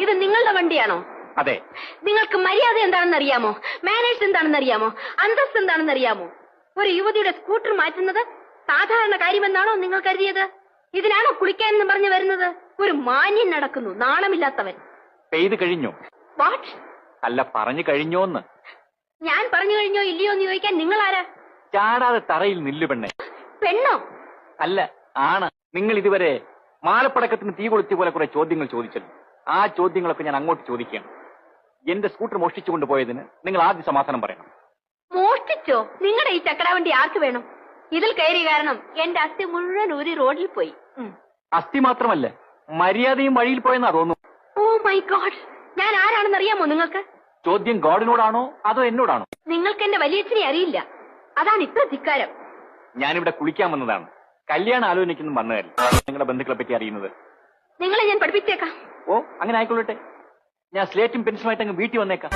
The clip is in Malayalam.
ഇത് നിങ്ങളുടെ വണ്ടിയാണോ? അതെ. നിങ്ങൾക്ക് മര്യാദ എന്താണെന്ന് അറിയാമോ? മാനേഴ്സ് എന്താണെന്ന് അറിയാമോ? അന്തസ്ത് എന്താണെന്ന് അറിയാമോ? ഒരു യുവതിയുടെ സ്കൂട്ടർ മാറ്റുന്നത് സാധാരണ കാര്യമെന്നാണോ നിങ്ങൾ കരുതിയത്? ഇതിനാണോ കുളിക്കാനെന്ന് പറഞ്ഞു വരുന്നത്? ഒരു മാന്യൻ നടക്കുന്നു, നാണമില്ലാത്തവൻ. പെയ്ത് കഴിഞ്ഞോ? വാട്ട്? അല്ല, പറഞ്ഞു കഴിഞ്ഞോന്ന്. ഞാൻ പറഞ്ഞു കഴിഞ്ഞോ ഇല്ലയോ എന്ന് ചോദിക്കാൻ നിങ്ങൾ ആരാ? ചാടാതെ തറയിൽ നില്ലു പെണ്ണെ. പെണ്ണോ? അല്ല, ആണ്. നിങ്ങൾ ഇതുവരെ മാലപ്പടക്കത്തിന് തീ കൊളുത്തിയ പോലെ കുറെ ചോദ്യങ്ങൾ ചോദിച്ചല്ലോ. ആ ചോദ്യങ്ങളൊക്കെ ഞാൻ അങ്ങോട്ട് ചോദിക്കുകയാണ്. എന്റെ സ്കൂട്ടർ മോഷ്ടിച്ചു കൊണ്ടുപോയതിന് നിങ്ങൾ ആദ്യം സമാധാനം പറയണം. മോഷ്ടിച്ചോ? നിങ്ങളുടെ ഈ ചക്രവണ്ടി ആർക്ക് വേണം? ഇതിൽ കയറിയ കാരണം എന്റെ അസ്ഥി മുഴുവൻ ഒരു റോഡിൽ പോയി. അസ്ഥി മാത്രമല്ല, മര്യാദയും വഴിയിൽ പോയെന്നാ തോന്നുന്നു. ഓ മൈ ഗോഡ്, ഞാൻ ആരാണെന്ന് അറിയാമോ നിങ്ങൾക്ക്? ചോദ്യം ഗോഡിനോടാണോ അതോ എന്നോടാണോ? നിങ്ങൾക്ക് എന്റെ വലിയച്ഛനെ അറിയില്ല, അതാണ് ഇത്ര ധിക്കാരം. ഞാനിവിടെ കുളിക്കാൻ വന്നതാണ്, കല്യാണം ആലോചിക്കുന്നു വന്നതല്ല. നിങ്ങളുടെ ബന്ധുക്കളെ പറ്റി അറിയുന്നത് നിങ്ങളെ ഞാൻ പഠിപ്പിച്ചേക്കാം. ഓ, അങ്ങനെ ആയിക്കൊള്ളട്ടെ. ഞാൻ സ്ലേറ്റും പെൻസിലുമായിട്ട് അങ്ങ് വീട്ടിൽ വന്നേക്കാം.